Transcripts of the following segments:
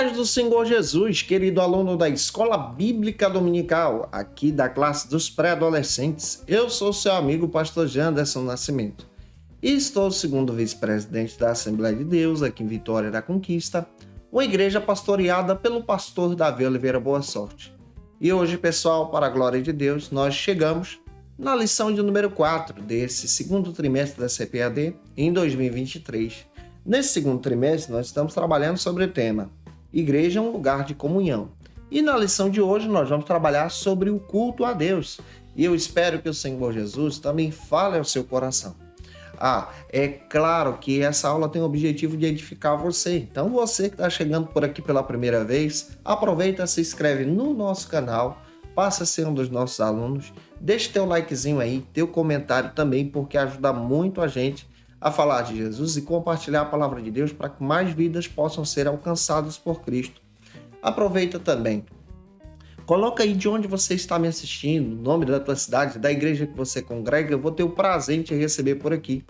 paz do Senhor Jesus, querido aluno da Escola Bíblica Dominical, aqui da classe dos pré-adolescentes. Eu sou seu amigo pastor Janderson Nascimento e estou segundo vice-presidente da Assembleia de Deus aqui em Vitória da Conquista, uma igreja pastoreada pelo pastor Davi Oliveira Boa Sorte. E hoje, pessoal, para a glória de Deus, nós chegamos na lição de número 4 desse segundo trimestre da CPAD em 2023. Nesse segundo trimestre, nós estamos trabalhando sobre o tema Igreja é um lugar de comunhão. E na lição de hoje, nós vamos trabalhar sobre o culto a Deus. E eu espero que o Senhor Jesus também fale ao seu coração. É claro que essa aula tem o objetivo de edificar você. Então, você que está chegando por aqui pela primeira vez, aproveita, se inscreve no nosso canal, passa a ser um dos nossos alunos, deixa teu likezinho aí, teu comentário também, porque ajuda muito a gente a falar de Jesus e compartilhar a palavra de Deus para que mais vidas possam ser alcançadas por Cristo. Aproveita também. Coloca aí de onde você está me assistindo, o nome da tua cidade, da igreja que você congrega, eu vou ter o prazer de te receber por aqui.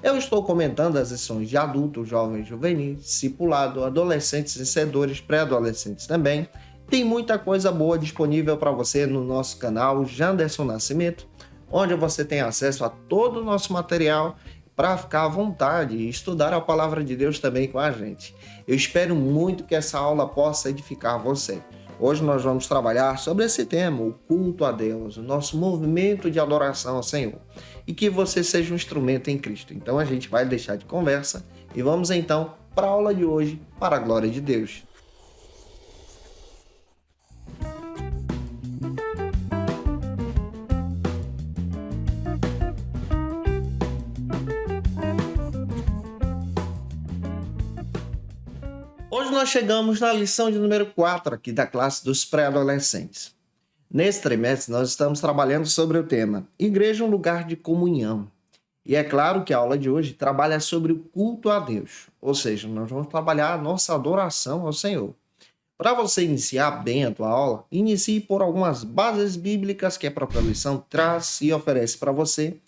Eu estou comentando as lições de adultos, jovens, juvenis, discipulado, adolescentes, vencedores, pré-adolescentes também. Tem muita coisa boa disponível para você no nosso canal Janderson Nascimento, onde você tem acesso a todo o nosso material para ficar à vontade e estudar a palavra de Deus também com a gente. Eu espero muito que essa aula possa edificar você. Hoje nós vamos trabalhar sobre esse tema, o culto a Deus, o nosso movimento de adoração ao Senhor. E que você seja um instrumento em Cristo. Então a gente vai deixar de conversa e vamos então para a aula de hoje, para a glória de Deus. Hoje nós chegamos na lição de número 4 aqui da classe dos pré-adolescentes. Nesse trimestre nós estamos trabalhando sobre o tema Igreja é um lugar de comunhão. E é claro que a aula de hoje trabalha sobre o culto a Deus, ou seja, nós vamos trabalhar a nossa adoração ao Senhor. Para você iniciar bem a tua aula, inicie por algumas bases bíblicas que a própria lição traz e oferece para você.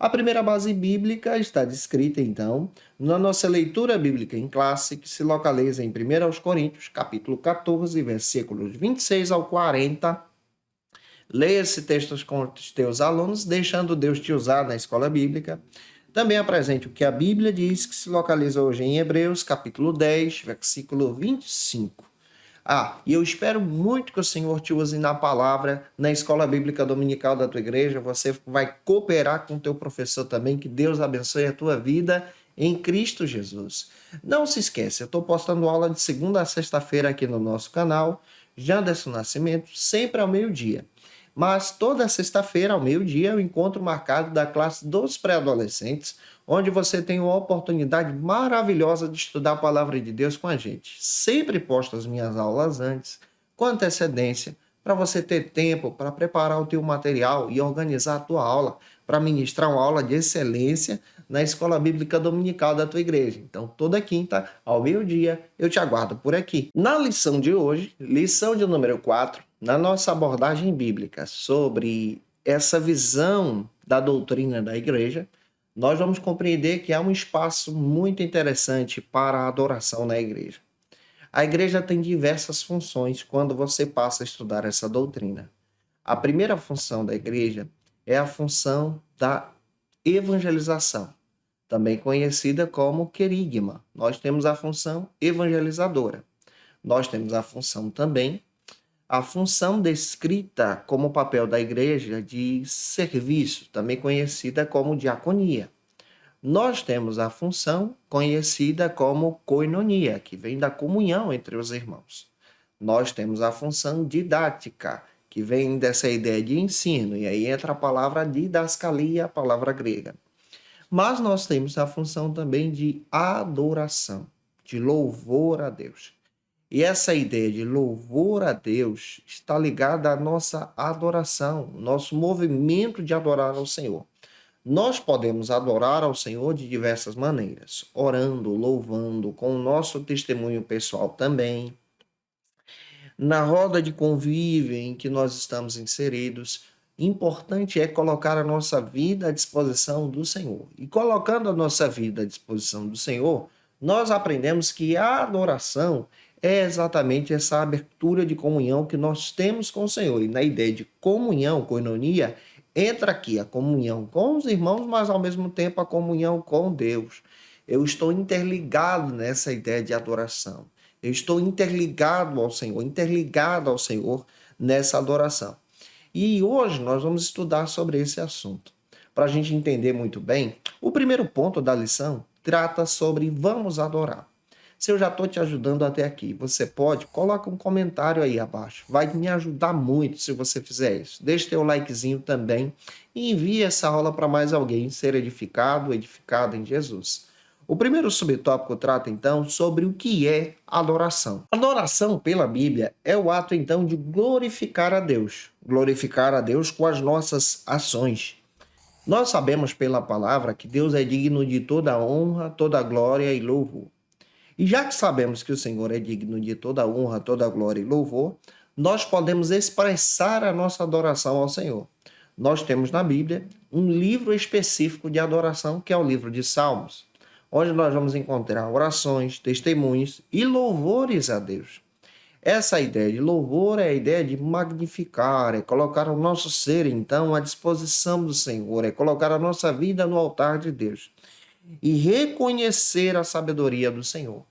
A primeira base bíblica está descrita, então, na nossa leitura bíblica em classe, que se localiza em 1 Coríntios, capítulo 14, versículos 26 ao 40. Leia esse texto com os teus alunos, deixando Deus te usar na escola bíblica. Também apresente o que a Bíblia diz, que se localiza hoje em Hebreus, capítulo 10, versículo 25. E eu espero muito que o Senhor te use na palavra, na escola bíblica dominical da tua igreja. Você vai cooperar com o teu professor também. Que Deus abençoe a tua vida em Cristo Jesus. Não se esqueça, eu estou postando aula de segunda a sexta-feira aqui no nosso canal, Janderson Nascimento, sempre ao meio-dia. Mas toda sexta-feira, ao meio-dia, é o encontro marcado da classe dos pré-adolescentes, onde você tem uma oportunidade maravilhosa de estudar a palavra de Deus com a gente. Sempre posto as minhas aulas antes, com antecedência, para você ter tempo para preparar o teu material e organizar a tua aula, para ministrar uma aula de excelência na Escola Bíblica Dominical da tua igreja. Então, toda quinta, ao meio-dia, eu te aguardo por aqui. Na lição de hoje, lição de número 4, na nossa abordagem bíblica sobre essa visão da doutrina da igreja, nós vamos compreender que há um espaço muito interessante para a adoração na igreja. A igreja tem diversas funções quando você passa a estudar essa doutrina. A primeira função da igreja é a função da evangelização, também conhecida como querigma. Nós temos a função evangelizadora. Nós temos a função também, a função descrita como papel da igreja de serviço, também conhecida como diaconia. Nós temos a função conhecida como koinonia, que vem da comunhão entre os irmãos. Nós temos a função didática, que vem dessa ideia de ensino, e aí entra a palavra didascalia, a palavra grega. Mas nós temos a função também de adoração, de louvor a Deus. E essa ideia de louvor a Deus está ligada à nossa adoração, nosso movimento de adorar ao Senhor. Nós podemos adorar ao Senhor de diversas maneiras, orando, louvando, com o nosso testemunho pessoal também, na roda de convívio em que nós estamos inseridos. Importante é colocar a nossa vida à disposição do Senhor. E colocando a nossa vida à disposição do Senhor, nós aprendemos que a adoração é exatamente essa abertura de comunhão que nós temos com o Senhor. E na ideia de comunhão, koinonia, entra aqui a comunhão com os irmãos, mas ao mesmo tempo a comunhão com Deus. Eu estou interligado nessa ideia de adoração. Eu estou interligado ao Senhor nessa adoração. E hoje nós vamos estudar sobre esse assunto. Para a gente entender muito bem, o primeiro ponto da lição trata sobre vamos adorar. Se eu já estou te ajudando até aqui, você pode, coloca um comentário aí abaixo. Vai me ajudar muito se você fizer isso. Deixa teu likezinho também e envie essa aula para mais alguém ser edificado em Jesus. O primeiro subtópico trata então sobre o que é adoração. Adoração pela Bíblia é o ato então de glorificar a Deus com as nossas ações. Nós sabemos pela palavra que Deus é digno de toda honra, toda glória e louvor. E já que sabemos que o Senhor é digno de toda honra, toda glória e louvor, nós podemos expressar a nossa adoração ao Senhor. Nós temos na Bíblia um livro específico de adoração, que é o livro de Salmos, onde nós vamos encontrar orações, testemunhos e louvores a Deus. Essa ideia de louvor é a ideia de magnificar, é colocar o nosso ser, então, à disposição do Senhor, é colocar a nossa vida no altar de Deus e reconhecer a sabedoria do Senhor.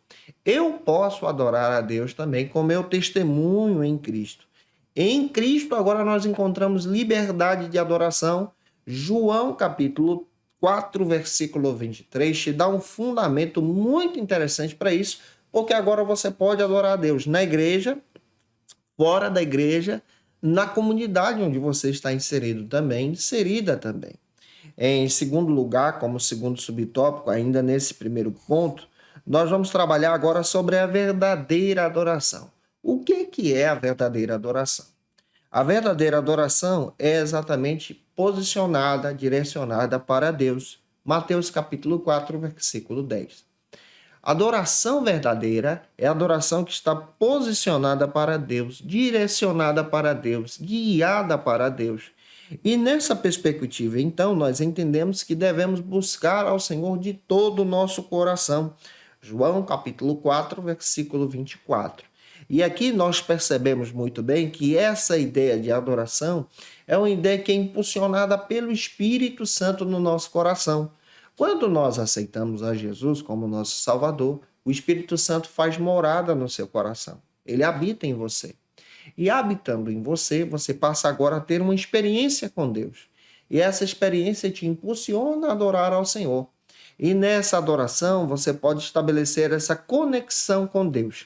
Eu posso adorar a Deus também com meu testemunho em Cristo. Em Cristo, agora nós encontramos liberdade de adoração. João, capítulo 4, versículo 23, te dá um fundamento muito interessante para isso, porque agora você pode adorar a Deus na igreja, fora da igreja, na comunidade onde você está inserida também. Em segundo lugar, como segundo subtópico, ainda nesse primeiro ponto, nós vamos trabalhar agora sobre a verdadeira adoração. O que é a verdadeira adoração? A verdadeira adoração é exatamente posicionada, direcionada para Deus. Mateus capítulo 4, versículo 10. Adoração verdadeira é a adoração que está posicionada para Deus, direcionada para Deus, guiada para Deus. E nessa perspectiva, então, nós entendemos que devemos buscar ao Senhor de todo o nosso coração. João capítulo 4, versículo 24. E aqui nós percebemos muito bem que essa ideia de adoração é uma ideia que é impulsionada pelo Espírito Santo no nosso coração. Quando nós aceitamos a Jesus como nosso Salvador, o Espírito Santo faz morada no seu coração. Ele habita em você. E habitando em você, você passa agora a ter uma experiência com Deus. E essa experiência te impulsiona a adorar ao Senhor. E nessa adoração, você pode estabelecer essa conexão com Deus.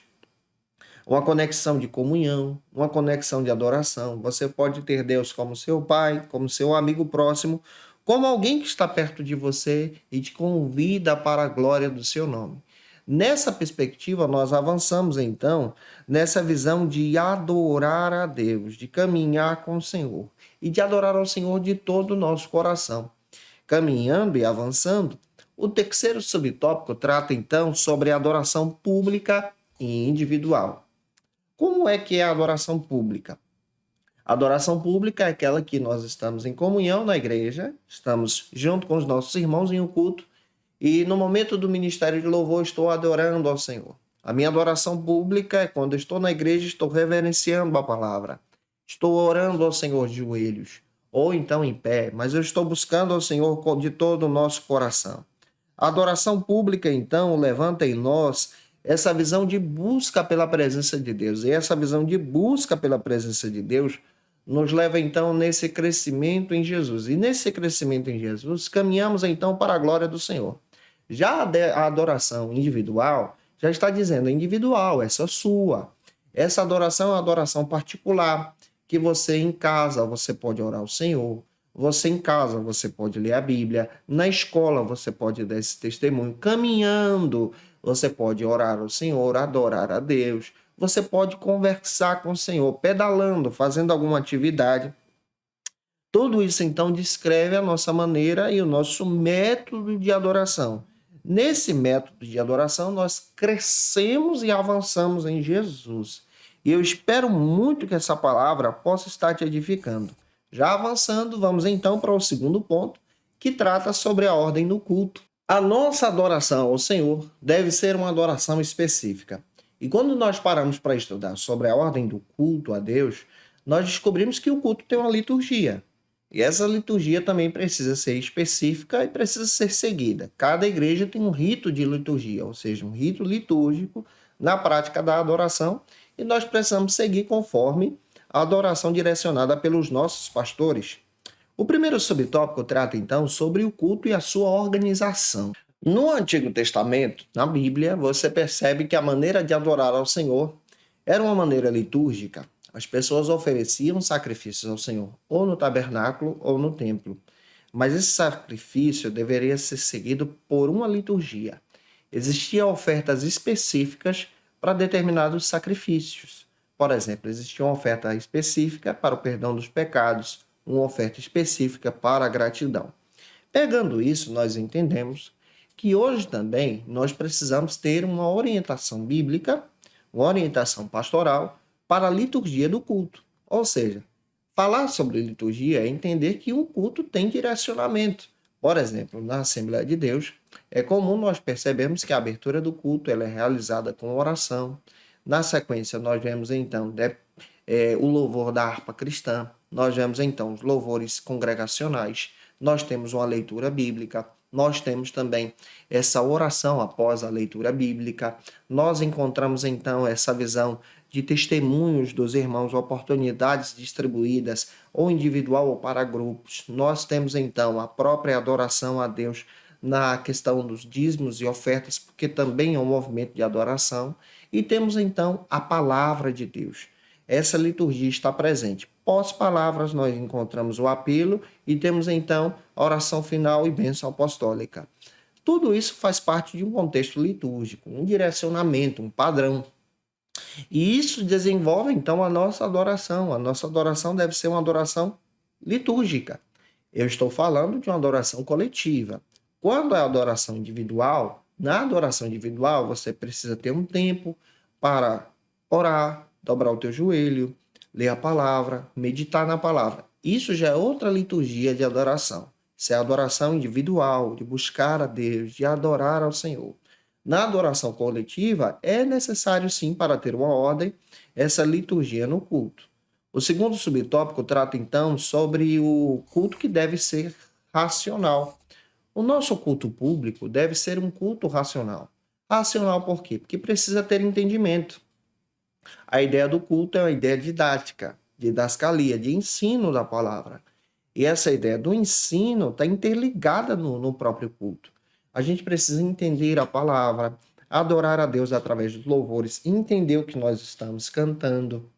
Uma conexão de comunhão, uma conexão de adoração. Você pode ter Deus como seu pai, como seu amigo próximo, como alguém que está perto de você e te convida para a glória do seu nome. Nessa perspectiva, nós avançamos então nessa visão de adorar a Deus, de caminhar com o Senhor e de adorar ao Senhor de todo o nosso coração. Caminhando e avançando, o terceiro subtópico trata então sobre a adoração pública e individual. Como é que é a adoração pública? A adoração pública é aquela que nós estamos em comunhão na igreja, estamos junto com os nossos irmãos em um culto, e no momento do ministério de louvor estou adorando ao Senhor. A minha adoração pública é quando estou na igreja, estou reverenciando a palavra. Estou orando ao Senhor de joelhos, ou então em pé, mas eu estou buscando ao Senhor de todo o nosso coração. A adoração pública, então, levanta em nós essa visão de busca pela presença de Deus. E essa visão de busca pela presença de Deus nos leva, então, nesse crescimento em Jesus. E nesse crescimento em Jesus, caminhamos, então, para a glória do Senhor. Já a adoração individual, já está dizendo individual, essa sua. Essa adoração é uma adoração particular, que você em casa, você pode orar ao Senhor. Você em casa, você pode ler a Bíblia. Na escola, você pode dar esse testemunho. Caminhando, você pode orar ao Senhor, adorar a Deus. Você pode conversar com o Senhor, pedalando, fazendo alguma atividade. Tudo isso, então, descreve a nossa maneira e o nosso método de adoração. Nesse método de adoração, nós crescemos e avançamos em Jesus. E eu espero muito que essa palavra possa estar te edificando. Já avançando, vamos então para o segundo ponto, que trata sobre a ordem do culto. A nossa adoração ao Senhor deve ser uma adoração específica. E quando nós paramos para estudar sobre a ordem do culto a Deus, nós descobrimos que o culto tem uma liturgia. E essa liturgia também precisa ser específica e precisa ser seguida. Cada igreja tem um rito de liturgia, ou seja, um rito litúrgico na prática da adoração, e nós precisamos seguir conforme a adoração direcionada pelos nossos pastores. O primeiro subtópico trata então sobre o culto e a sua organização. No Antigo Testamento, na Bíblia, você percebe que a maneira de adorar ao Senhor era uma maneira litúrgica. As pessoas ofereciam sacrifícios ao Senhor, ou no tabernáculo ou no templo. Mas esse sacrifício deveria ser seguido por uma liturgia. Existiam ofertas específicas para determinados sacrifícios. Por exemplo, existia uma oferta específica para o perdão dos pecados, uma oferta específica para a gratidão. Pegando isso, nós entendemos que hoje também nós precisamos ter uma orientação bíblica, uma orientação pastoral para a liturgia do culto. Ou seja, falar sobre liturgia é entender que um culto tem direcionamento. Por exemplo, na Assembleia de Deus, é comum nós percebermos que a abertura do culto ela é realizada com oração. Na sequência, nós vemos então o louvor da harpa cristã, nós vemos então os louvores congregacionais, nós temos uma leitura bíblica, nós temos também essa oração após a leitura bíblica, nós encontramos então essa visão de testemunhos dos irmãos, oportunidades distribuídas, ou individual ou para grupos. Nós temos então a própria adoração a Deus na questão dos dízimos e ofertas, porque também é um movimento de adoração, e temos então a palavra de Deus. Essa liturgia está presente. Pós-palavras, nós encontramos o apelo e temos então a oração final e bênção apostólica. Tudo isso faz parte de um contexto litúrgico, um direcionamento, um padrão. E isso desenvolve então a nossa adoração. A nossa adoração deve ser uma adoração litúrgica. Eu estou falando de uma adoração coletiva. Quando é adoração individual, na adoração individual você precisa ter um tempo para orar, dobrar o teu joelho, ler a palavra, meditar na palavra. Isso já é outra liturgia de adoração. Isso é adoração individual, de buscar a Deus, de adorar ao Senhor. Na adoração coletiva, é necessário sim, para ter uma ordem, essa liturgia no culto. O segundo subtópico trata então sobre o culto que deve ser racional. O nosso culto público deve ser um culto racional. Racional por quê? Porque precisa ter entendimento. A ideia do culto é uma ideia didática, didascalia, de ensino da palavra. E essa ideia do ensino está interligada no próprio culto. A gente precisa entender a palavra, adorar a Deus através dos louvores, entender o que nós estamos cantando.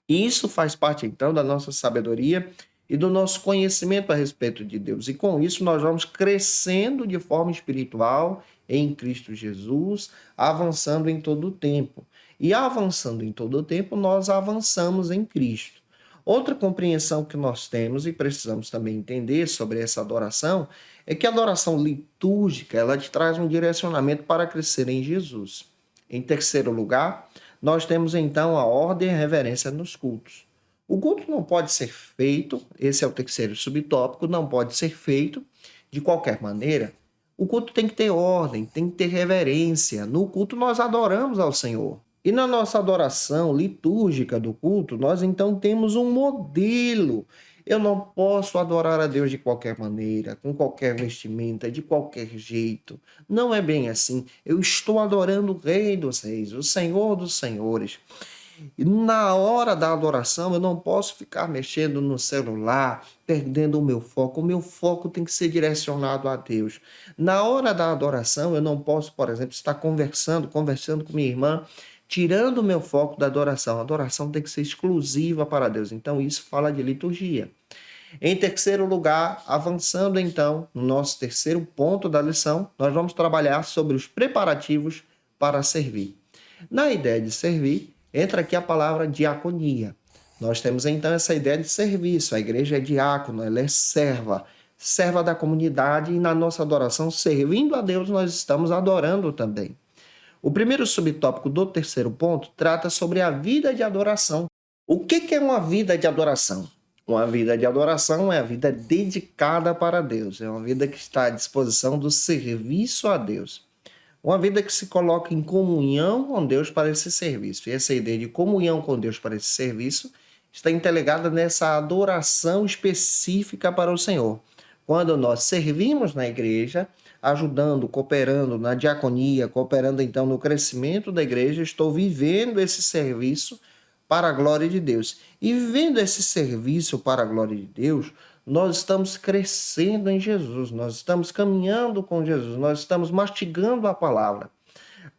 E isso faz parte, então, da nossa sabedoria e do nosso conhecimento a respeito de Deus. E com isso nós vamos crescendo de forma espiritual em Cristo Jesus, avançando em todo o tempo. E avançando em todo o tempo, nós avançamos em Cristo. Outra compreensão que nós temos e precisamos também entender sobre essa adoração é que a adoração litúrgica ela te traz um direcionamento para crescer em Jesus. Em terceiro lugar, nós temos então a ordem e a reverência nos cultos. O culto não pode ser feito, esse é o terceiro subtópico, não pode ser feito de qualquer maneira. O culto tem que ter ordem, tem que ter reverência. No culto nós adoramos ao Senhor. E na nossa adoração litúrgica do culto, nós então temos um modelo. Eu não posso adorar a Deus de qualquer maneira, com qualquer vestimenta, de qualquer jeito. Não é bem assim. Eu estou adorando o Rei dos Reis, o Senhor dos Senhores. E na hora da adoração, eu não posso ficar mexendo no celular, perdendo o meu foco. O meu foco tem que ser direcionado a Deus. Na hora da adoração, eu não posso, por exemplo, estar conversando com minha irmã, tirando o meu foco da adoração. A adoração tem que ser exclusiva para Deus. Então, isso fala de liturgia. Em terceiro lugar, avançando então no nosso terceiro ponto da lição, nós vamos trabalhar sobre os preparativos para servir. Na ideia de servir, entra aqui a palavra diaconia. Nós temos então essa ideia de serviço. A igreja é diácono, ela é serva da comunidade, e na nossa adoração, servindo a Deus, nós estamos adorando também. O primeiro subtópico do terceiro ponto trata sobre a vida de adoração. O que é uma vida de adoração? Uma vida de adoração é a vida dedicada para Deus, é uma vida que está à disposição do serviço a Deus. Uma vida que se coloca em comunhão com Deus para esse serviço. E essa ideia de comunhão com Deus para esse serviço está interligada nessa adoração específica para o Senhor. Quando nós servimos na igreja, ajudando, cooperando na diaconia, cooperando então no crescimento da igreja, estou vivendo esse serviço para a glória de Deus. E vivendo esse serviço para a glória de Deus, nós estamos crescendo em Jesus, nós estamos caminhando com Jesus, nós estamos mastigando a palavra.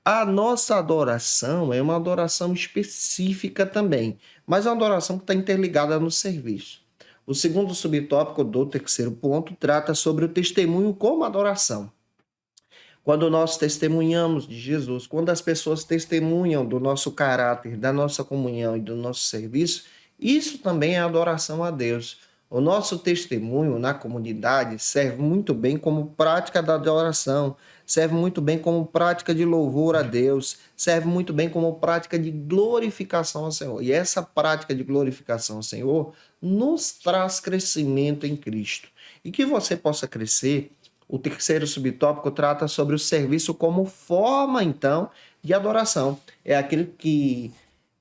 A nossa adoração é uma adoração específica também, mas é uma adoração que está interligada no serviço. O segundo subtópico do terceiro ponto trata sobre o testemunho como adoração. Quando nós testemunhamos de Jesus, quando as pessoas testemunham do nosso caráter, da nossa comunhão e do nosso serviço, isso também é adoração a Deus. O nosso testemunho na comunidade serve muito bem como prática da adoração, serve muito bem como prática de louvor a Deus, serve muito bem como prática de glorificação ao Senhor. E essa prática de glorificação ao Senhor nos traz crescimento em Cristo. E que você possa crescer, o terceiro subtópico trata sobre o serviço como forma, então, de adoração. É aquele que,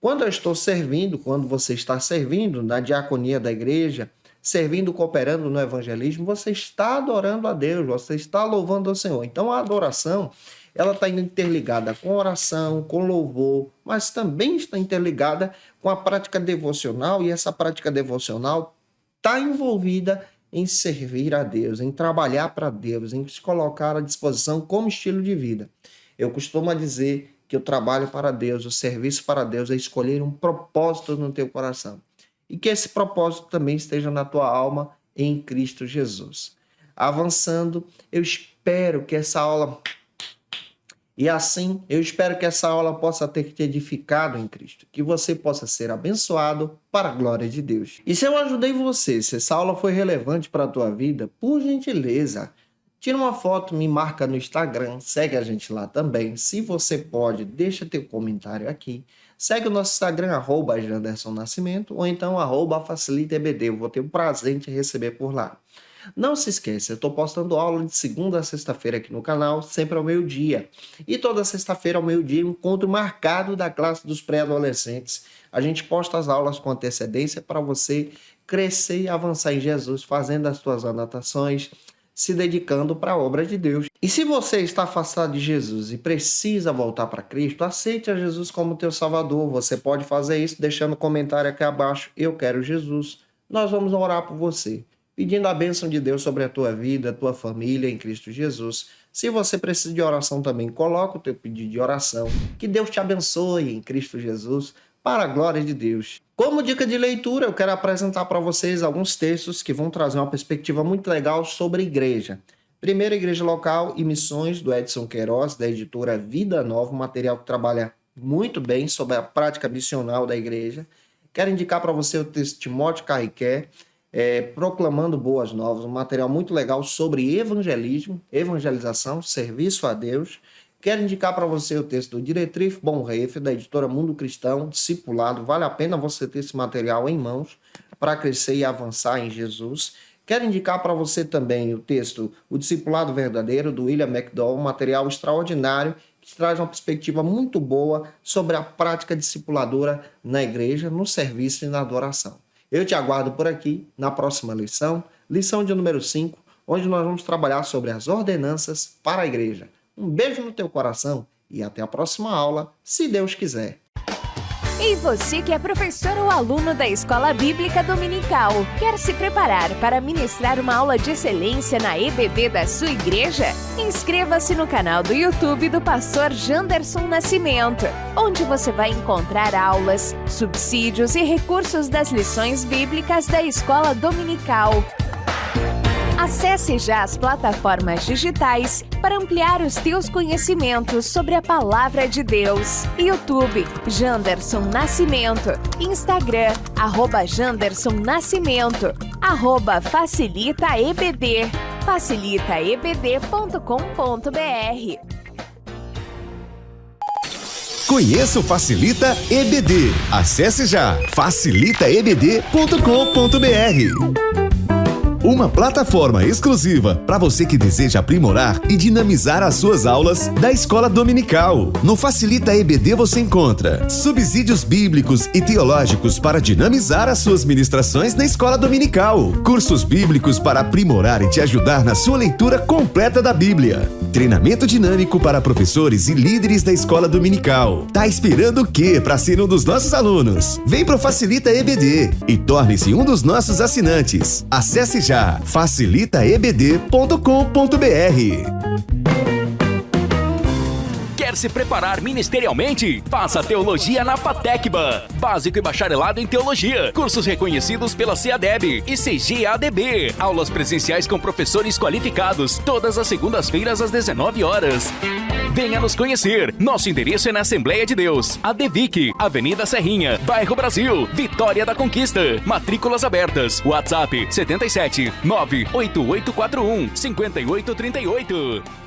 quando eu estou servindo, quando você está servindo na diaconia da igreja, servindo, cooperando no evangelismo, você está adorando a Deus, você está louvando ao Senhor. Então, a adoração, ela está interligada com oração, com louvor, mas também está interligada com a prática devocional, e essa prática devocional está envolvida em servir a Deus, em trabalhar para Deus, em se colocar à disposição como estilo de vida. Eu costumo dizer que o trabalho para Deus, o serviço para Deus é escolher um propósito no teu coração. E que esse propósito também esteja na tua alma em Cristo Jesus. Avançando, eu espero que essa aula... E assim, eu espero que essa aula possa ter te edificado em Cristo, que você possa ser abençoado para a glória de Deus. E se eu ajudei você, se essa aula foi relevante para a tua vida, por gentileza, tira uma foto, me marca no Instagram, segue a gente lá também. Se você pode, deixa teu comentário aqui. Segue o nosso Instagram, @JandersonNascimento, ou então @FacilitaEBD. Eu vou ter o prazer em te receber por lá. Não se esqueça, eu estou postando aula de segunda a sexta-feira aqui no canal, sempre ao meio-dia. E toda sexta-feira ao meio-dia, um encontro marcado da classe dos pré-adolescentes. A gente posta as aulas com antecedência para você crescer e avançar em Jesus, fazendo as suas anotações, se dedicando para a obra de Deus. E se você está afastado de Jesus e precisa voltar para Cristo, aceite a Jesus como teu Salvador. Você pode fazer isso deixando um comentário aqui abaixo, eu quero Jesus. Nós vamos orar por você, pedindo a bênção de Deus sobre a tua vida, a tua família em Cristo Jesus. Se você precisa de oração também, coloca o teu pedido de oração. Que Deus te abençoe em Cristo Jesus, para a glória de Deus. Como dica de leitura, eu quero apresentar para vocês alguns textos que vão trazer uma perspectiva muito legal sobre a igreja. Primeira Igreja Local e Missões, do Edson Queiroz, da editora Vida Nova, um material que trabalha muito bem sobre a prática missional da igreja. Quero indicar para você o texto de Timóteo Carriquer, Proclamando Boas Novas, um material muito legal sobre evangelismo, evangelização, serviço a Deus. Quero indicar para você o texto do Dietrich Bonhoeffer, da editora Mundo Cristão, Discipulado. Vale a pena você ter esse material em mãos para crescer e avançar em Jesus. Quero indicar para você também o texto O Discipulado Verdadeiro, do William McDowell, um material extraordinário que traz uma perspectiva muito boa sobre a prática discipuladora na igreja, no serviço e na adoração. Eu te aguardo por aqui na próxima lição, lição de número 5, onde nós vamos trabalhar sobre as ordenanças para a igreja. Um beijo no teu coração e até a próxima aula, se Deus quiser. E você que é professor ou aluno da Escola Bíblica Dominical, quer se preparar para ministrar uma aula de excelência na EBD da sua igreja? Inscreva-se no canal do YouTube do pastor Janderson Nascimento, onde você vai encontrar aulas, subsídios e recursos das lições bíblicas da Escola Dominical. Acesse já as plataformas digitais para ampliar os teus conhecimentos sobre a Palavra de Deus. YouTube, Janderson Nascimento. Instagram, @Janderson Nascimento. @FacilitaEBD. facilitaebd.com.br. Conheça o Facilita EBD. Acesse já facilitaebd.com.br. uma plataforma exclusiva para você que deseja aprimorar e dinamizar as suas aulas da Escola Dominical. No Facilita EBD você encontra subsídios bíblicos e teológicos para dinamizar as suas ministrações na Escola Dominical, cursos bíblicos para aprimorar e te ajudar na sua leitura completa da Bíblia, treinamento dinâmico para professores e líderes da Escola Dominical. Tá esperando o quê para ser um dos nossos alunos? Vem pro Facilita EBD e torne-se um dos nossos assinantes. Acesse já facilitaebd.com.br. Quer se preparar ministerialmente? Faça teologia na FATECBA. Básico e bacharelado em teologia. Cursos reconhecidos pela CEADEB e CGADB. Aulas presenciais com professores qualificados. Todas as segundas-feiras às 19 horas. Venha nos conhecer. Nosso endereço é na Assembleia de Deus, ADVIC, Avenida Serrinha, Bairro Brasil, Vitória da Conquista. Matrículas abertas. WhatsApp 77 98841 5838.